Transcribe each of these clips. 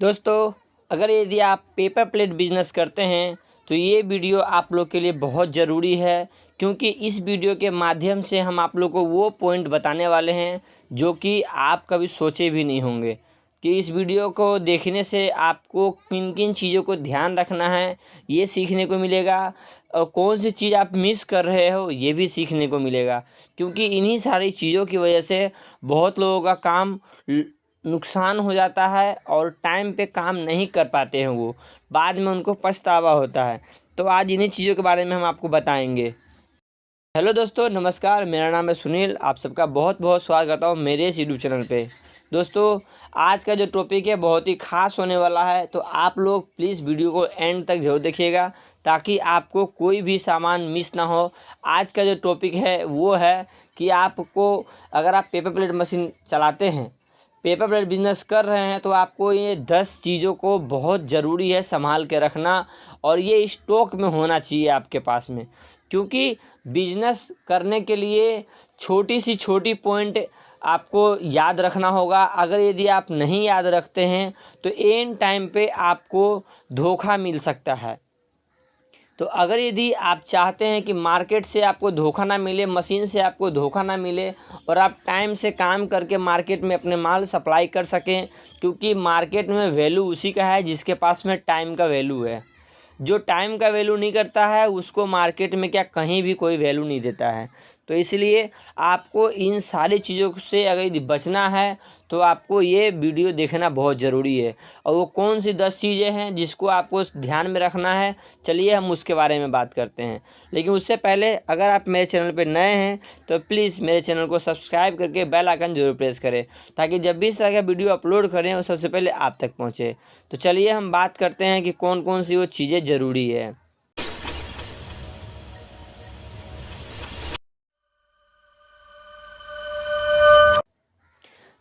दोस्तों, अगर यदि आप पेपर प्लेट बिज़नेस करते हैं तो ये वीडियो आप लोग के लिए बहुत ज़रूरी है, क्योंकि इस वीडियो के माध्यम से हम आप लोग को वो पॉइंट बताने वाले हैं जो कि आप कभी सोचे भी नहीं होंगे कि इस वीडियो को देखने से आपको किन किन चीज़ों को ध्यान रखना है, ये सीखने को मिलेगा। और कौन सी चीज़ आप मिस कर रहे हो ये भी सीखने को मिलेगा, क्योंकि इन्हीं सारी चीज़ों की वजह से बहुत लोगों का काम नुकसान हो जाता है और टाइम पे काम नहीं कर पाते हैं, वो बाद में उनको पछतावा होता है। तो आज इन्हीं चीज़ों के बारे में हम आपको बताएंगे। हेलो दोस्तों, नमस्कार। मेरा नाम है सुनील। आप सबका बहुत बहुत स्वागत करता हूँ मेरे इस यूट्यूब चैनल पे। दोस्तों, आज का जो टॉपिक है बहुत ही ख़ास होने वाला है, तो आप लोग प्लीज़ वीडियो को एंड तक ज़रूर देखिएगा ताकि आपको कोई भी सामान मिस ना हो। आज का जो टॉपिक है वो है कि आपको, अगर आप पेपर प्लेट मशीन चलाते हैं, पेपर प्लेट बिजनेस कर रहे हैं, तो आपको ये 10 चीज़ों को बहुत ज़रूरी है संभाल के रखना, और ये स्टॉक में होना चाहिए आपके पास में। क्योंकि बिजनेस करने के लिए छोटी सी छोटी पॉइंट आपको याद रखना होगा। अगर यदि आप नहीं याद रखते हैं तो एंड टाइम पे आपको धोखा मिल सकता है। तो अगर यदि आप चाहते हैं कि मार्केट से आपको धोखा ना मिले, मशीन से आपको धोखा ना मिले, और आप टाइम से काम करके मार्केट में अपने माल सप्लाई कर सकें, क्योंकि मार्केट में वैल्यू उसी का है जिसके पास में टाइम का वैल्यू है। जो टाइम का वैल्यू नहीं करता है उसको मार्केट में क्या कहीं भी कोई वैल्यू नहीं देता है। तो इसलिए आपको इन सारी चीज़ों से अगर यदि बचना है तो आपको ये वीडियो देखना बहुत ज़रूरी है। और वो कौन सी 10 चीज़ें हैं जिसको आपको ध्यान में रखना है, चलिए हम उसके बारे में बात करते हैं। लेकिन उससे पहले अगर आप मेरे चैनल पर नए हैं तो प्लीज़ मेरे चैनल को सब्सक्राइब करके बेल आइकन जरूर प्रेस करें, ताकि जब भी इस तरह का वीडियो अपलोड करें वो सबसे पहले आप तक पहुँचे। तो चलिए हम बात करते हैं कि कौन कौन सी वो चीज़ें ज़रूरी है।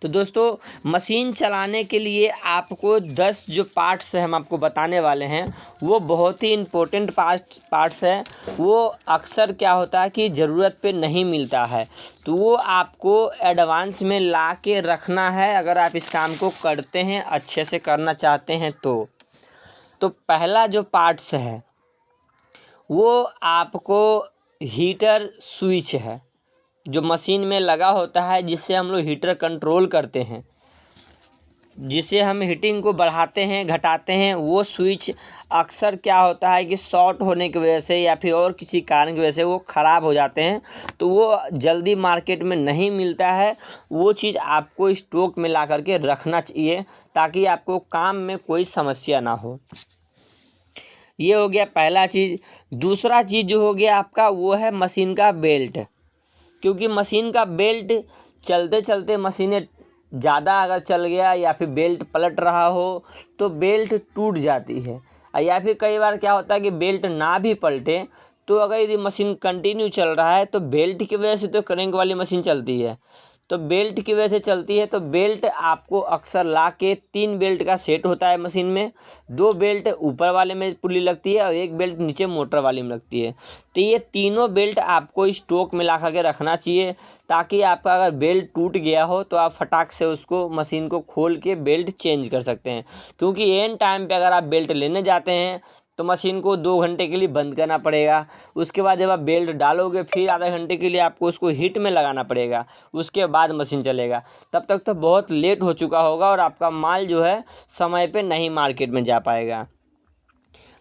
तो दोस्तों, मशीन चलाने के लिए आपको 10 जो पार्ट्स हम आपको बताने वाले हैं वो बहुत ही इम्पोर्टेंट पार्ट्स है। वो अक्सर क्या होता है कि ज़रूरत पे नहीं मिलता है, तो वो आपको एडवांस में ला के रखना है अगर आप इस काम को करते हैं, अच्छे से करना चाहते हैं। तो पहला जो पार्ट्स है वो आपको हीटर स्विच है, जो मशीन में लगा होता है, जिससे हम लोग हीटर कंट्रोल करते हैं, जिसे हम हीटिंग को बढ़ाते हैं घटाते हैं। वो स्विच अक्सर क्या होता है कि शॉर्ट होने की वजह से या फिर और किसी कारण की वजह से वो ख़राब हो जाते हैं, तो वो जल्दी मार्केट में नहीं मिलता है। वो चीज़ आपको स्टॉक में ला करके रखना चाहिए ताकि आपको काम में कोई समस्या ना हो। ये हो गया पहला चीज़। दूसरा चीज़ जो हो गया आपका वो है मशीन का बेल्ट, क्योंकि मशीन का बेल्ट चलते चलते मशीनें ज़्यादा अगर चल गया या फिर बेल्ट पलट रहा हो तो बेल्ट टूट जाती है। या फिर कई बार क्या होता है कि बेल्ट ना भी पलटे, तो अगर यदि मशीन कंटिन्यू चल रहा है तो बेल्ट की वजह से तो क्रैंक वाली मशीन चलती है, तो बेल्ट की वजह से चलती है। तो बेल्ट आपको अक्सर ला के 3 बेल्ट का सेट होता है मशीन में, 2 बेल्ट ऊपर वाले में पुली लगती है और 1 बेल्ट नीचे मोटर वाली में लगती है। तो ये तीनों बेल्ट आपको स्टॉक में ला करके रखना चाहिए, ताकि आपका अगर बेल्ट टूट गया हो तो आप फटाक से उसको मशीन को खोल के बेल्ट चेंज कर सकते हैं। क्योंकि एंड टाइम पे अगर आप बेल्ट लेने जाते हैं तो मशीन को 2 घंटे के लिए बंद करना पड़ेगा। उसके बाद जब आप बेल्ट डालोगे फिर आधे घंटे के लिए आपको उसको हीट में लगाना पड़ेगा, उसके बाद मशीन चलेगा। तब तक तो बहुत लेट हो चुका होगा और आपका माल जो है समय पे नहीं मार्केट में जा पाएगा।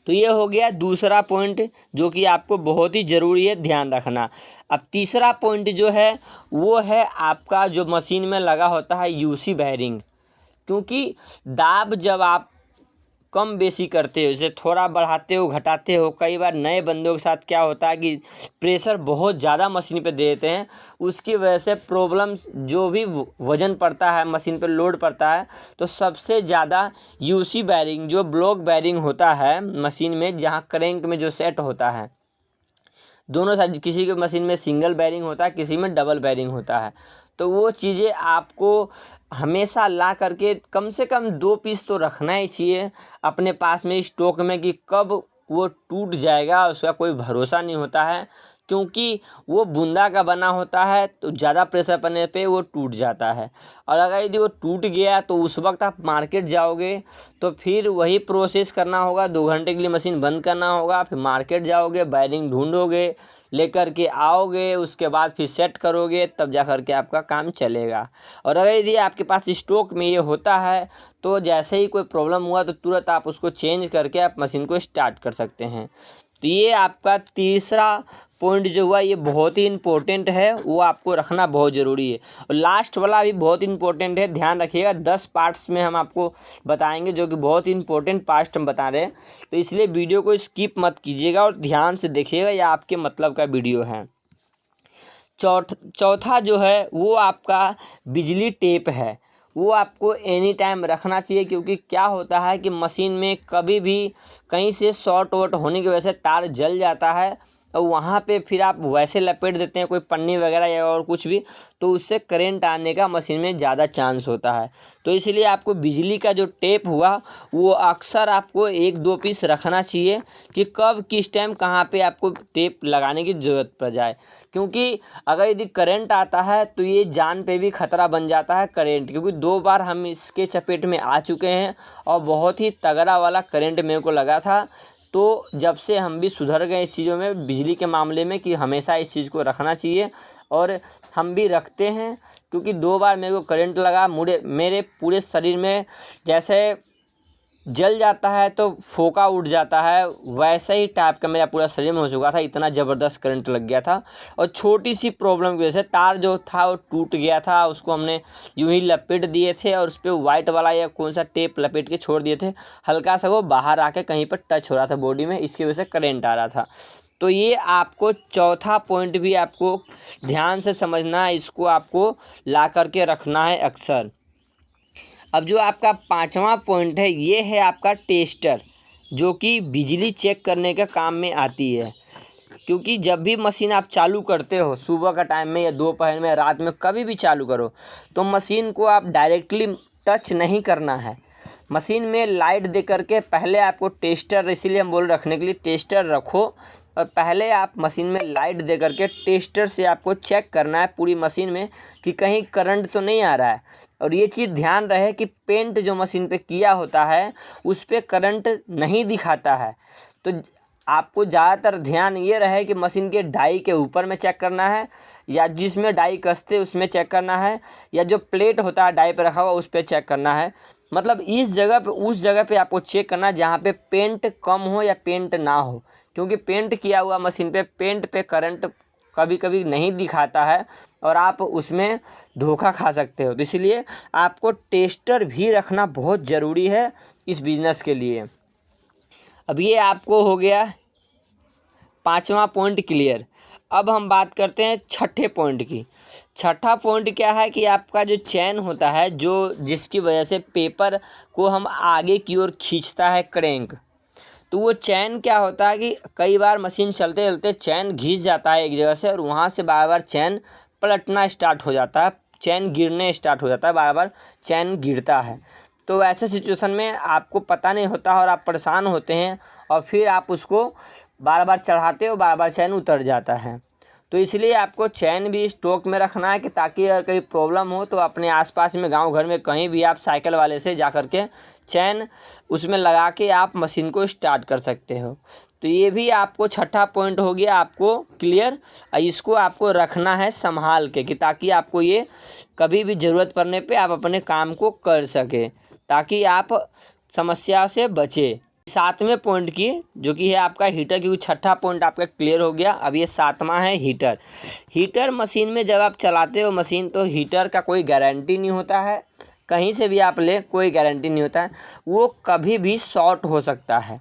तो ये हो गया दूसरा पॉइंट जो कि आपको बहुत ही ज़रूरी है ध्यान रखना। अब तीसरा पॉइंट जो है वो है आपका जो मशीन में लगा होता है यूसी बेयरिंग। क्योंकि दाब जब आप कम बेसी करते हो, जैसे थोड़ा बढ़ाते हो घटाते हो, कई बार नए बंदों के साथ क्या होता है कि प्रेशर बहुत ज़्यादा मशीन पे दे देते हैं, उसकी वजह से प्रॉब्लम्स, जो भी वज़न पड़ता है मशीन पे लोड पड़ता है, तो सबसे ज़्यादा यूसी बेयरिंग जो ब्लॉक बेयरिंग होता है मशीन में, जहाँ क्रैंक में जो सेट होता है दोनों साइड, किसी के मशीन में सिंगल बेयरिंग होता है, किसी में डबल बेयरिंग होता है, तो वो चीज़ें आपको हमेशा ला करके कम से कम 2 पीस तो रखना ही चाहिए अपने पास में स्टॉक में, कि कब वो टूट जाएगा उसका कोई भरोसा नहीं होता है। क्योंकि वो बूंदा का बना होता है तो ज़्यादा प्रेशर पड़ने पे वो टूट जाता है। और अगर यदि वो टूट गया तो उस वक्त आप मार्केट जाओगे तो फिर वही प्रोसेस करना होगा, 2 घंटे के लिए मशीन बंद करना होगा, फिर मार्केट जाओगे, वायरिंग ढूंढोगे, लेकर के आओगे, उसके बाद फिर सेट करोगे, तब जा कर के आपका काम चलेगा। और अगर यदि आपके पास स्टॉक में ये होता है तो जैसे ही कोई प्रॉब्लम हुआ तो तुरंत आप उसको चेंज करके आप मशीन को स्टार्ट कर सकते हैं। तो ये आपका तीसरा पॉइंट जो हुआ ये बहुत ही इम्पोर्टेंट है, वो आपको रखना बहुत ज़रूरी है। और लास्ट वाला भी बहुत इम्पोर्टेंट है, ध्यान रखिएगा। 10 पार्ट्स में हम आपको बताएंगे जो कि बहुत ही इम्पोर्टेंट पार्ट्स हम बता रहे हैं, तो इसलिए वीडियो को स्किप मत कीजिएगा और ध्यान से देखिएगा, यह आपके मतलब का वीडियो है। चौथा जो है वो आपका बिजली टेप है, वो आपको एनी टाइम रखना चाहिए, क्योंकि क्या होता है कि मशीन में कभी भी कहीं से शॉर्ट वॉर्ट होने की वजह से तार जल जाता है और वहाँ पे फिर आप वैसे लपेट देते हैं कोई पन्नी वगैरह या और कुछ भी, तो उससे करंट आने का मशीन में ज़्यादा चांस होता है। तो इसलिए आपको बिजली का जो टेप हुआ वो अक्सर आपको 1-2 पीस रखना चाहिए कि कब किस टाइम कहाँ पे आपको टेप लगाने की ज़रूरत पड़ जाए। क्योंकि अगर यदि करंट आता है तो ये जान पे भी खतरा बन जाता है करंट, क्योंकि 2 बार हम इसके चपेट में आ चुके हैं और बहुत ही तगड़ा वाला करंट मेरे को लगा था। तो जब से हम भी सुधर गए इस चीज़ों में, बिजली के मामले में, कि हमेशा इस चीज़ को रखना चाहिए, और हम भी रखते हैं। क्योंकि 2 बार मेरे को करंट लगा, मेरे पूरे शरीर में जैसे जल जाता है तो फोका उठ जाता है, वैसे ही टाइप का मेरा पूरा शरीर में हो चुका था, इतना ज़बरदस्त करंट लग गया था। और छोटी सी प्रॉब्लम की वजह से तार जो था वो टूट गया था, उसको हमने यूं ही लपेट दिए थे और उस पर वाइट वाला या कौन सा टेप लपेट के छोड़ दिए थे, हल्का सा वो बाहर आके कहीं पर टच हो रहा था बॉडी में, इसकी वजह से करंट आ रहा था। तो ये आपको चौथा पॉइंट भी आपको ध्यान से समझना है, इसको आपको ला करके रखना है अक्सर। अब जो आपका 5वां पॉइंट है ये है आपका टेस्टर, जो कि बिजली चेक करने के काम में आती है। क्योंकि जब भी मशीन आप चालू करते हो, सुबह का टाइम में या दोपहर में, रात में, कभी भी चालू करो, तो मशीन को आप डायरेक्टली टच नहीं करना है। मशीन में लाइट दे करके पहले आपको टेस्टर, इसीलिए हम बोल रखने के लिए टेस्टर रखो, और पहले आप मशीन में लाइट दे करके टेस्टर से आपको चेक करना है पूरी मशीन में कि कहीं करंट तो नहीं आ रहा है। और ये चीज़ ध्यान रहे कि पेंट जो मशीन पे किया होता है उस पर करंट नहीं दिखाता है। तो आपको ज़्यादातर ध्यान ये रहे कि मशीन के डाई के ऊपर में चेक करना है, या जिसमें डाई कसते उसमें चेक करना है, या जो प्लेट होता है डाई पे रखा हुआ उस पर चेक करना है। मतलब इस जगह पे, उस जगह पे आपको चेक करना है जहाँ पे पेंट कम हो या पेंट ना हो, क्योंकि पेंट किया हुआ मशीन पे, पेंट पे करंट कभी कभी नहीं दिखाता है और आप उसमें धोखा खा सकते हो। तो इसलिए आपको टेस्टर भी रखना बहुत ज़रूरी है इस बिज़नेस के लिए। अब ये आपको हो गया 5वां पॉइंट क्लियर। अब हम बात करते हैं छठे पॉइंट की। छठा पॉइंट क्या है कि आपका जो चैन होता है, जो जिसकी वजह से पेपर को हम आगे की ओर खींचता है क्रैंक, तो वो चैन क्या होता है कि कई बार मशीन चलते चलते चैन घिस जाता है एक जगह से, और वहाँ से बार बार चैन पलटना स्टार्ट हो जाता है, चैन गिरने स्टार्ट हो जाता है, बार बार चैन गिरता है। तो ऐसे सिचुएशन में आपको पता नहीं होता और आप परेशान होते हैं, और फिर आप उसको बार बार चढ़ाते हो, बार बार चैन उतर जाता है। तो इसलिए आपको चैन भी स्टॉक में रखना है कि ताकि अगर कोई प्रॉब्लम हो तो अपने आसपास में, गांव घर में कहीं भी आप साइकिल वाले से जा कर के चैन उसमें लगा के आप मशीन को स्टार्ट कर सकते हो। तो ये भी आपको छठा पॉइंट हो गया आपको क्लियर। इसको आपको रखना है संभाल के, कि ताकि आपको ये कभी भी ज़रूरत पड़ने पे आप अपने काम को कर सके, ताकि आप समस्या से बचे। 7वें पॉइंट की जो कि है आपका हीटर, क्योंकि छठा पॉइंट आपका क्लियर हो गया। अब ये 7वां है हीटर। हीटर मशीन में जब आप चलाते हो मशीन, तो हीटर का कोई गारंटी नहीं होता है, कहीं से भी आप ले कोई गारंटी नहीं होता है, वो कभी भी शॉर्ट हो सकता है।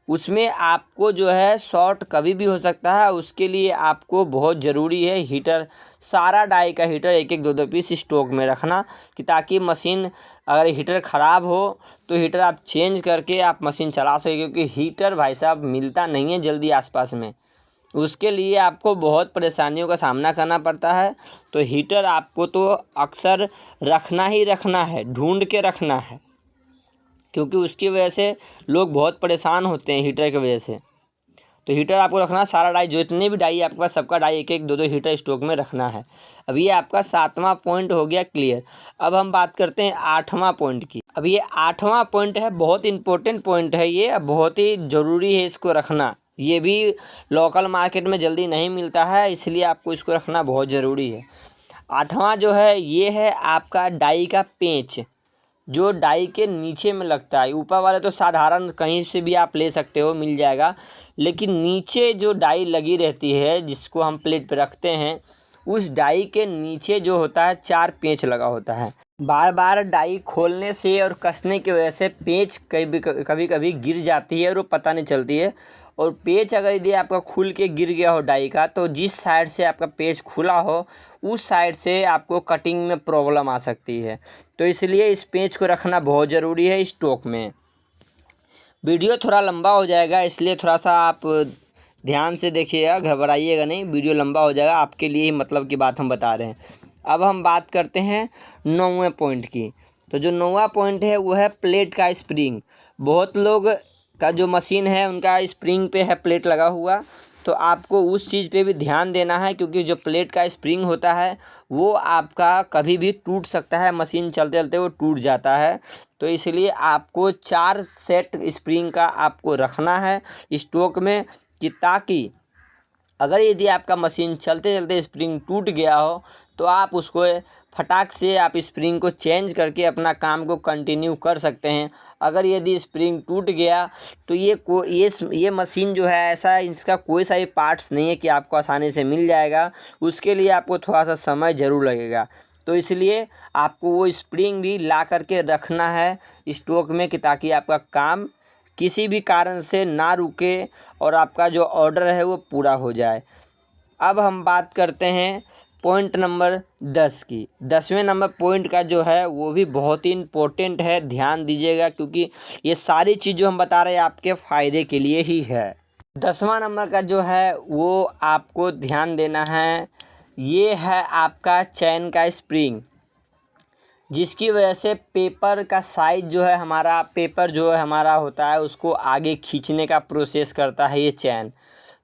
उसमें आपको जो है शॉर्ट कभी भी हो सकता है, उसके लिए आपको बहुत ज़रूरी है हीटर, सारा डाई का हीटर 1-1, 2-2 पीस स्टॉक में रखना, कि ताकि मशीन अगर हीटर ख़राब हो तो हीटर आप चेंज करके आप मशीन चला सकें। क्योंकि हीटर भाई साहब मिलता नहीं है जल्दी आसपास में, उसके लिए आपको बहुत परेशानियों का सामना करना पड़ता है। तो हीटर आपको तो अक्सर रखना ही रखना है, ढूंढ के रखना है, क्योंकि उसकी वजह से लोग बहुत परेशान होते हैं हीटर की वजह से। तो तो हीटर आपको रखना सारा डाई, जितने भी डाई आपके पास सबका डाई एक एक दो दो हीटर स्टॉक में रखना है। अब ये आपका 7वां पॉइंट हो गया क्लियर। अब हम बात करते हैं 8वां पॉइंट की। अब ये 8वां पॉइंट है, बहुत इंपॉर्टेंट पॉइंट है ये, बहुत ही ज़रूरी है इसको रखना। ये भी लोकल मार्केट में जल्दी नहीं मिलता है, इसलिए आपको इसको रखना बहुत ज़रूरी है। 8वां जो है ये है आपका डाई का पेंच, जो डाई के नीचे में लगता है। ऊपर वाले तो साधारण कहीं से भी आप ले सकते हो, मिल जाएगा, लेकिन नीचे जो डाई लगी रहती है जिसको हम प्लेट पे रखते हैं, उस डाई के नीचे जो होता है 4 पेंच लगा होता है। बार बार डाई खोलने से और कसने की वजह से पेंच कभी कभी गिर जाती है और वो पता नहीं चलती है। और पेंच अगर यदि आपका खुल के गिर गया हो डाई का, तो जिस साइड से आपका पेंच खुला हो उस साइड से आपको कटिंग में प्रॉब्लम आ सकती है। तो इसलिए इस पेंच को रखना बहुत ज़रूरी है स्टॉक में। वीडियो थोड़ा लंबा हो जाएगा, इसलिए थोड़ा सा आप ध्यान से देखिएगा, घबराइएगा नहीं, वीडियो लंबा हो जाएगा, आपके लिए ही मतलब की बात हम बता रहे हैं। अब हम बात करते हैं 9वें पॉइंट की। तो जो 9वां पॉइंट है वो है प्लेट का स्प्रिंग। बहुत लोग का जो मशीन है उनका स्प्रिंग पे है प्लेट लगा हुआ, तो आपको उस चीज़ पे भी ध्यान देना है, क्योंकि जो प्लेट का स्प्रिंग होता है वो आपका कभी भी टूट सकता है, मशीन चलते चलते वो टूट जाता है। तो इसलिए आपको 4 सेट स्प्रिंग का आपको रखना है स्टॉक में, कि ताकि अगर यदि आपका मशीन चलते चलते स्प्रिंग टूट गया हो तो आप उसको फटाक से आप स्प्रिंग को चेंज करके अपना काम को कंटिन्यू कर सकते हैं। अगर यदि स्प्रिंग टूट गया तो ये मशीन जो है ऐसा, इसका कोई सा भी पार्ट्स नहीं है कि आपको आसानी से मिल जाएगा, उसके लिए आपको थोड़ा सा समय ज़रूर लगेगा। तो इसलिए आपको वो स्प्रिंग भी ला करके रखना है स्टॉक में, कि ताकि आपका काम किसी भी कारण से ना रुके और आपका जो ऑर्डर है वो पूरा हो जाए। अब हम बात करते हैं पॉइंट नंबर 10 की। 10वें नंबर पॉइंट का जो है वो भी बहुत ही इम्पोर्टेंट है, ध्यान दीजिएगा, क्योंकि ये सारी चीज़ जो हम बता रहे हैं आपके फ़ायदे के लिए ही है। 10वां नंबर का जो है वो आपको ध्यान देना है, ये है आपका चैन का स्प्रिंग, जिसकी वजह से पेपर का साइज़ जो है हमारा, पेपर जो है हमारा होता है उसको आगे खींचने का प्रोसेस करता है ये चैन।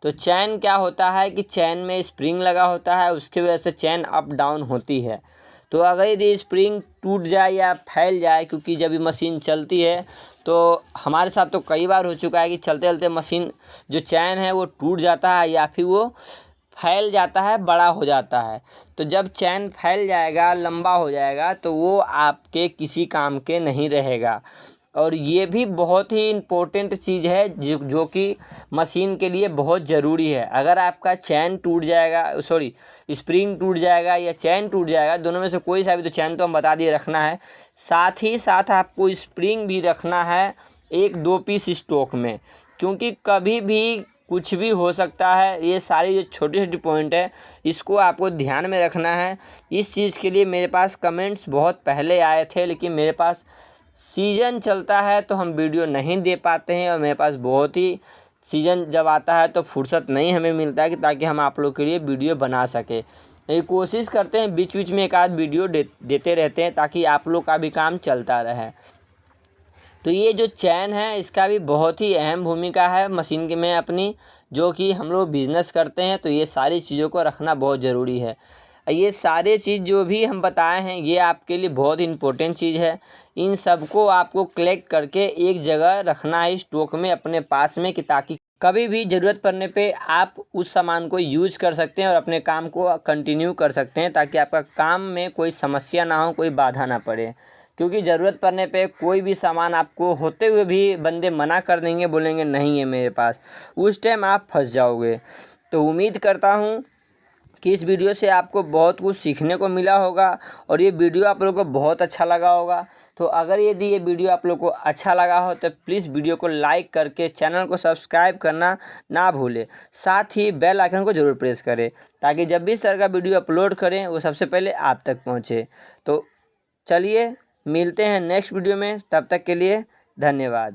तो चैन क्या होता है कि चैन में स्प्रिंग लगा होता है, उसकी वजह से चैन अप डाउन होती है। तो अगर यदि स्प्रिंग टूट जाए या फैल जाए, क्योंकि जब ये मशीन चलती है तो हमारे साथ तो कई बार हो चुका है कि चलते चलते मशीन जो चैन है वो टूट जाता है या फिर वो फैल जाता है, बड़ा हो जाता है। तो जब चैन फैल जाएगा, लंबा हो जाएगा, तो वो आपके किसी काम के नहीं रहेगा। और ये भी बहुत ही इम्पोर्टेंट चीज़ है जो कि मशीन के लिए बहुत ज़रूरी है। अगर आपका चैन टूट जाएगा, सॉरी स्प्रिंग टूट जाएगा या चैन टूट जाएगा, दोनों में से कोई सा भी, तो चैन तो हम बता दिए रखना है, साथ ही साथ आपको स्प्रिंग भी रखना है 1-2 पीस स्टॉक में, क्योंकि कभी भी कुछ भी हो सकता है। ये सारी जो छोटी छोटी पॉइंट है इसको आपको ध्यान में रखना है। इस चीज़ के लिए मेरे पास कमेंट्स बहुत पहले आए थे, लेकिन मेरे पास सीज़न चलता है तो हम वीडियो नहीं दे पाते हैं, और मेरे पास बहुत ही सीज़न जब आता है तो फुर्सत नहीं हमें मिलता है कि ताकि हम आप लोग के लिए वीडियो बना सके। ये कोशिश करते हैं बीच बीच में एक आध वीडियो देते रहते हैं, ताकि आप लोग का भी काम चलता रहे। तो ये जो चैन है इसका भी बहुत ही अहम भूमिका है मशीन के में अपनी, जो कि हम लोग बिज़नेस करते हैं, तो ये सारी चीज़ों को रखना बहुत ज़रूरी है। ये सारे चीज़ जो भी हम बताए हैं ये आपके लिए बहुत इम्पोर्टेंट चीज़ है। इन सबको आपको कलेक्ट करके एक जगह रखना है स्टॉक में अपने पास में, कि ताकि कभी भी ज़रूरत पड़ने पे आप उस सामान को यूज़ कर सकते हैं और अपने काम को कंटिन्यू कर सकते हैं, ताकि आपका काम में कोई समस्या ना हो, कोई बाधा ना पड़े। क्योंकि ज़रूरत पड़ने पे कोई भी सामान आपको होते हुए भी बंदे मना कर देंगे, बोलेंगे नहीं है मेरे पास, उस टाइम आप फंस जाओगे। तो उम्मीद करता हूँ कि इस वीडियो से आपको बहुत कुछ सीखने को मिला होगा और ये वीडियो आप लोगों को बहुत अच्छा लगा होगा। तो अगर यदि ये वीडियो आप लोगों को अच्छा लगा हो तो प्लीज़ वीडियो को लाइक करके चैनल को सब्सक्राइब करना ना भूलें, साथ ही बेल आइकन को ज़रूर प्रेस करें, ताकि जब भी इस तरह का वीडियो अपलोड करें वो सबसे पहले आप तक पहुँचे। तो चलिए मिलते हैं नेक्स्ट वीडियो में, तब तक के लिए धन्यवाद।